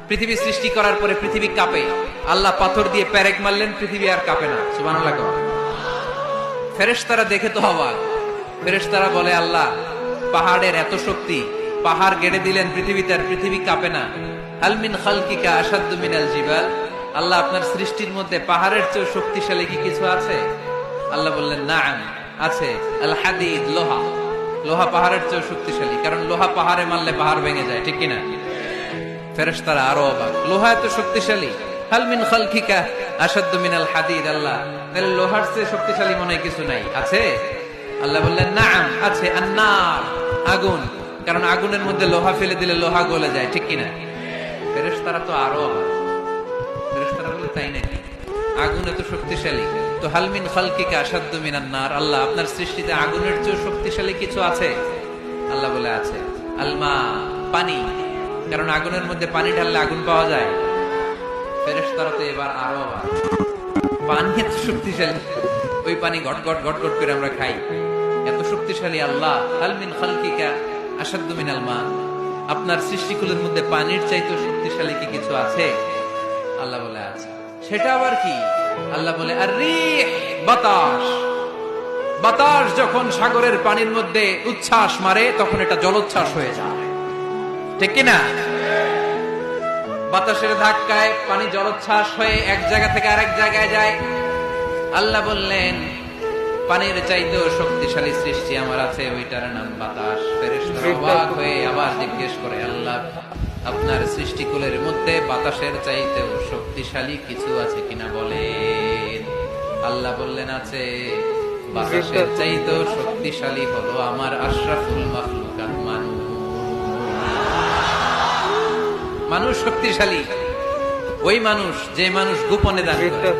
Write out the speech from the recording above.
পৃথিবী সৃষ্টি করার পরে পৃথিবী কাঁপে, আল্লাহ পাথর দিয়ে পেরেক মারলেন, পৃথিবী আর কাঁপে না। সুবহানাল্লাহ। ফেরেশতারা দেখে তো অবাক। ফেরেশতারা বলে, আল্লাহ পাহাড়ের এত শক্তি, পাহাড় গেড়ে দিলেন পৃথিবীতে, আর পৃথিবী কাঁপে না। হাল মিন খালকিকা আশাদ্দু মিনাল জিবাল, আল্লাহ আপনার সৃষ্টির মধ্যে পাহাড়ের চেয়ে শক্তিশালী কি কিছু আছে? আল্লাহ বললেন, নাআম, আছে। আল হাদিদ, লোহা। লোহা পাহাড়ের চেয়ে শক্তিশালী, কারণ লোহা পাহাড়ে মারলে পাহাড় ভেঙে যায়, ঠিক কিনা? ফেরেশতারা আরো অবাক, লোহা এত শক্তিশালী। হাল মিন খালকিকা আশাদ্দু মিনাল হাদিদ, আল্লাহ তাহলে লোহার চেয়ে শক্তিশালী মনে হয় কিছু নাই, আছে? আল্লাহ বললেন, নাআম, আছে। আন্নার, আগুন, কারণ আগুনের মধ্যে লোহা ফেলে দিলে লোহা গলে যায়, ঠিক কিনা? ফেরেশতারা তো আরো অবাক। ফেরেশতারা বলে, তাই নাকি? আগুন এত শক্তিশালী, তো হাল মিন খালকিকা আশাদ্দু মিনান নার, আল্লাহ আপনার সৃষ্টিতে আগুনের চেয়ে শক্তিশালী কিছু আছে? আল্লাহ বলে, আছে। আলমা, পানি, কারণ আগুনের মধ্যে পানি ঢাললে আগুন পাওয়া যায়। ফেরেশতারা তো এবার আরো অবাক, পানি এত শক্তিশালী, ওই পানি ঘট ঘট ঘট ঘট করে আমরা খাই, এত শক্তিশালী আল্লাহ। হাল মিন খালকিকা আশাদ্দু মিনাল মা, আপনার সৃষ্টিকুলের মধ্যে পানির চাইতে শক্তিশালী কি কিছু আছে? আল্লাহ বলে, আছে। সেটা আবার কি? আল্লাহ বলে, আর রিহ, বাতাস। বাতাস যখন সাগরের পানির মধ্যে উচ্ছ্বাস মারে, তখন এটা জলোচ্ছ্বাস হয়ে যায়, ঠিক কিনা? বাতাসের ধাক্কায় পানি জলোচ্ছ্বাস হয়ে এক জায়গা থেকে আরেক জায়গায় যায়। আল্লাহ বললেন, পানির চাইতেও শক্তিশালী সৃষ্টি আমার আছে, ওইটার নাম বাতাস। ফেরেশতারা অবাক হয়ে আবার জিজ্ঞেস করে, আল্লাহ আপনার সৃষ্টিকুলের মধ্যে বাতাসের চাইতেও শক্তিশালী কিছু আছে কিনা বলেন। আল্লাহ বললেন, আছে। বাতাসের চাইতেও শক্তিশালী হলো আমার আশরাফুল মাখলুকাত, মানুষ। মানুষ শক্তিশালী, ওই মানুষ যে মানুষ গোপনে দান করে।